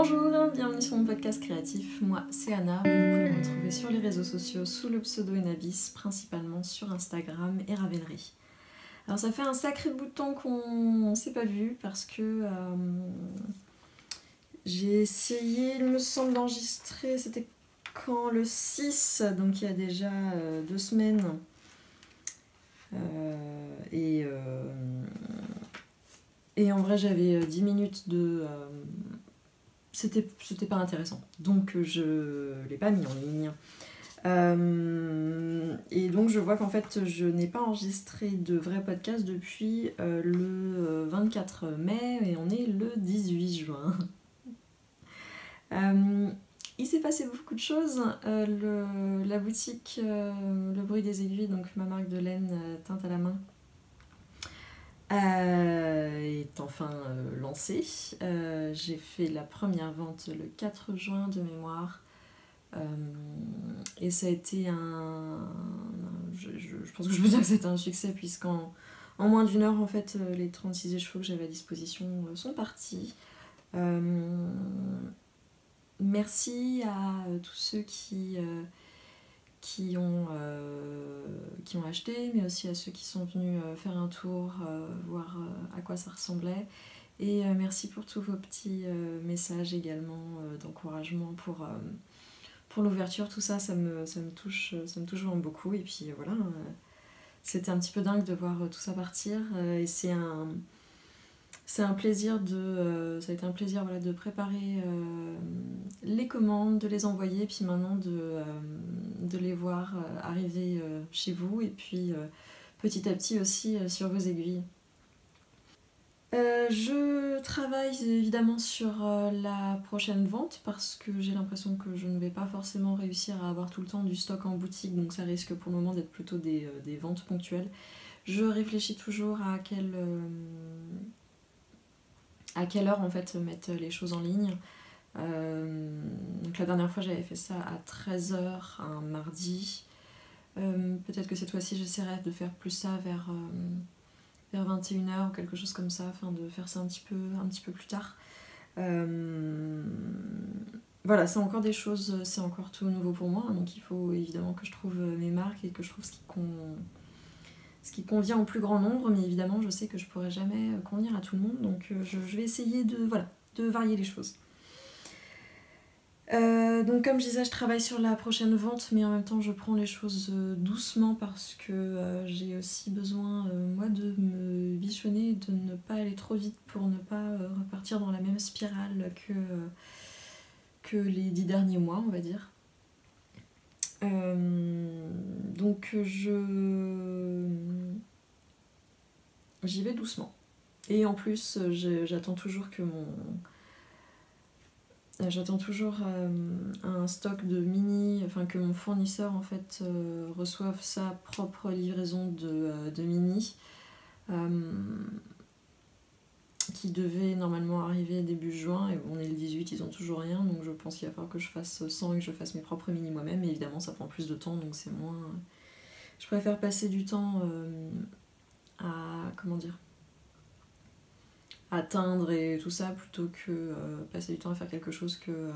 Bonjour, bienvenue sur mon podcast créatif. Moi, c'est Anna, mais vous pouvez me retrouver sur les réseaux sociaux sous le pseudo Enabis, principalement sur Instagram et Ravelry. Alors ça fait un sacré bout de temps qu'on ne s'est pas vu parce que j'ai essayé, il me semble, d'enregistrer, c'était quand le 6, donc il y a déjà 2 semaines. Et en vrai j'avais 10 minutes de... c'était pas intéressant, donc je l'ai pas mis en ligne. Et donc je vois qu'en fait je n'ai pas enregistré de vrai podcast depuis le 24 mai et on est le 18 juin. Il s'est passé beaucoup de choses. La boutique Le Bruit des Aiguilles, donc ma marque de laine teinte à la main, est enfin lancée. J'ai fait la première vente le 4 juin de mémoire. Et ça a été je pense que je peux dire que c'était un succès puisqu'en moins d'une heure en fait les 36 écheveaux que j'avais à disposition sont partis. Merci à tous ceux qui ont acheté, mais aussi à ceux qui sont venus faire un tour, voir à quoi ça ressemblait. Et merci pour tous vos petits messages également d'encouragement pour l'ouverture, tout ça, ça me touche vraiment beaucoup. Et puis voilà, c'était un petit peu dingue de voir tout ça partir. Et c'est un plaisir ça a été un plaisir voilà, de préparer les commandes, de les envoyer, puis maintenant de les voir arriver chez vous. Et puis petit à petit aussi sur vos aiguilles. Je travaille évidemment sur la prochaine vente parce que j'ai l'impression que je ne vais pas forcément réussir à avoir tout le temps du stock en boutique, donc ça risque pour le moment d'être plutôt des ventes ponctuelles. Je réfléchis toujours à quelle heure en fait mettre les choses en ligne. Donc la dernière fois j'avais fait ça à 13h un mardi. Peut-être que cette fois-ci j'essaierai de faire plus ça vers 21h ou quelque chose comme ça, afin de faire ça un petit peu plus tard. Voilà, c'est encore des choses, c'est encore tout nouveau pour moi, donc il faut évidemment que je trouve mes marques et que je trouve ce qui convient au plus grand nombre, mais évidemment je sais que je pourrai jamais convenir à tout le monde, donc je vais essayer de varier les choses. Donc comme je disais, je travaille sur la prochaine vente, mais en même temps je prends les choses doucement parce que j'ai aussi besoin moi de me bichonner, de ne pas aller trop vite pour ne pas repartir dans la même spirale que les 10 derniers mois, on va dire. Donc j'y vais doucement. Et en plus j'attends toujours un stock de mini, enfin que mon fournisseur en fait reçoive sa propre livraison de mini qui devait normalement arriver début juin, et on est le 18, ils ont toujours rien, donc je pense qu'il va falloir que je fasse 100 et que je fasse mes propres mini moi-même, et évidemment ça prend plus de temps, donc c'est moins... Je préfère passer du temps à teindre et tout ça plutôt que passer du temps à faire quelque chose que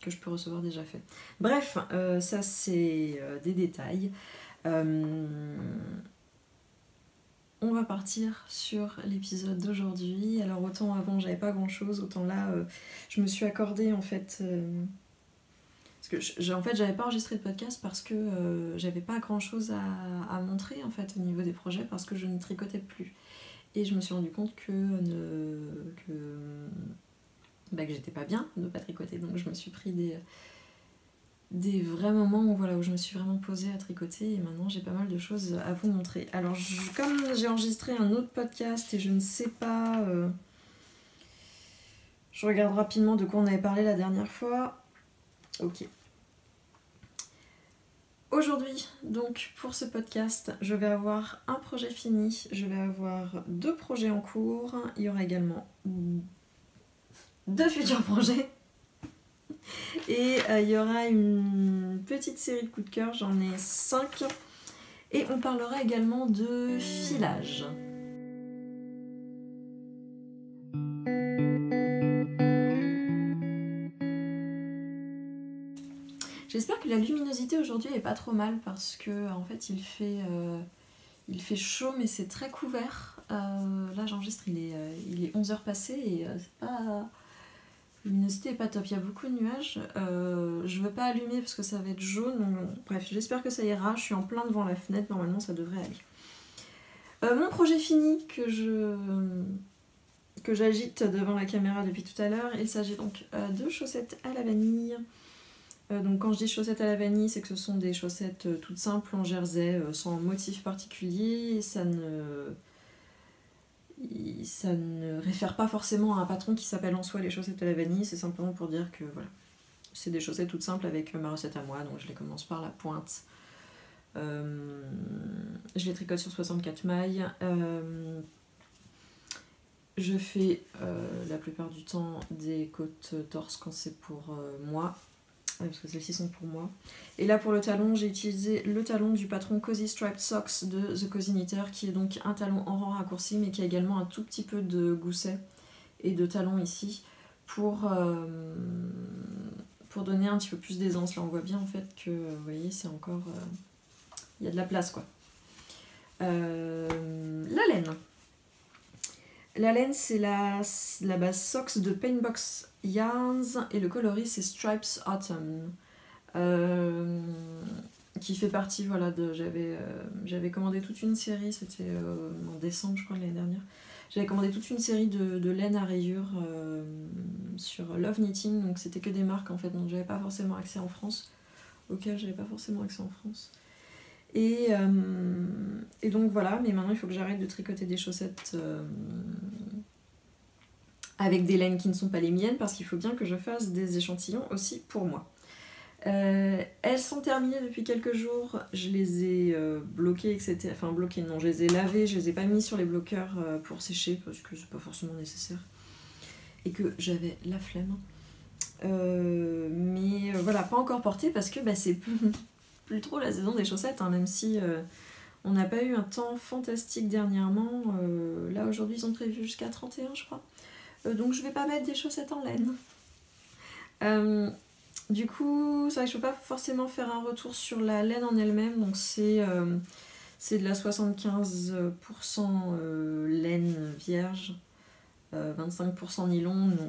je peux recevoir déjà fait. Bref, ça c'est des détails. On va partir sur l'épisode d'aujourd'hui. Alors autant avant j'avais pas grand chose, autant là je me suis accordée en fait... parce que j'avais pas enregistré de podcast parce que j'avais pas grand chose à montrer en fait au niveau des projets parce que je ne tricotais plus. Et je me suis rendu compte que j'étais pas bien de pas tricoter, donc je me suis pris des vrais moments où je me suis vraiment posée à tricoter, et maintenant j'ai pas mal de choses à vous montrer. Alors comme j'ai enregistré un autre podcast et je ne sais pas, je regarde rapidement de quoi on avait parlé la dernière fois. Ok. Aujourd'hui, donc pour ce podcast, je vais avoir un projet fini, je vais avoir 2 projets en cours, il y aura également 2 futurs projets. Et il y aura une petite série de coups de cœur, j'en ai 5. Et on parlera également de filage. que la luminosité aujourd'hui est pas trop mal parce que en fait il fait chaud mais c'est très couvert. Là j'enregistre, il est 11h passées et c'est pas... La luminosité est pas top, il y a beaucoup de nuages. Je veux pas allumer parce que ça va être jaune. Donc, bref, j'espère que ça ira. Je suis en plein devant la fenêtre, normalement ça devrait aller. Mon projet fini que j'agite devant la caméra depuis tout à l'heure, il s'agit donc de chaussettes à la vanille. Donc quand je dis chaussettes à la vanille, c'est que ce sont des chaussettes toutes simples en jersey, sans motif particulier. Ça ne réfère pas forcément à un patron qui s'appelle en soi les chaussettes à la vanille, c'est simplement pour dire que voilà, c'est des chaussettes toutes simples avec ma recette à moi, donc je les commence par la pointe. Je les tricote sur 64 mailles. Je fais la plupart du temps des côtes torse quand c'est pour moi, parce que celles-ci sont pour moi. Et là pour le talon, j'ai utilisé le talon du patron Cozy Striped Socks de The Cozy Knitter, qui est donc un talon en rang raccourci, mais qui a également un tout petit peu de gousset et de talon ici, pour donner un petit peu plus d'aisance. Là on voit bien en fait que, vous voyez, c'est encore... il y a de la place quoi. La laine. La laine, c'est la base Socks de Paintbox Yarns et le coloris c'est Stripes Autumn, qui fait partie, voilà, de... J'avais commandé toute une série, c'était en décembre je crois de l'année dernière. J'avais commandé toute une série de laine à rayures sur Love Knitting, donc c'était que des marques en fait, donc j'avais pas forcément accès en France, auquel j'avais pas forcément accès en France. Et donc voilà, mais maintenant il faut que j'arrête de tricoter des chaussettes avec des laines qui ne sont pas les miennes, parce qu'il faut bien que je fasse des échantillons aussi pour moi. Elles sont terminées depuis quelques jours, je les ai bloquées, etc. Enfin bloquées non, je les ai lavées, je les ai pas mis sur les bloqueurs pour sécher, parce que c'est pas forcément nécessaire. Et que j'avais la flemme. Mais voilà, pas encore portées parce que bah, c'est plus trop la saison des chaussettes, hein, même si on n'a pas eu un temps fantastique dernièrement. Là aujourd'hui ils ont prévu jusqu'à 31 je crois. Donc je vais pas mettre des chaussettes en laine. Du coup, c'est vrai que je peux pas forcément faire un retour sur la laine en elle-même, donc c'est de la 75% laine vierge, 25% nylon, donc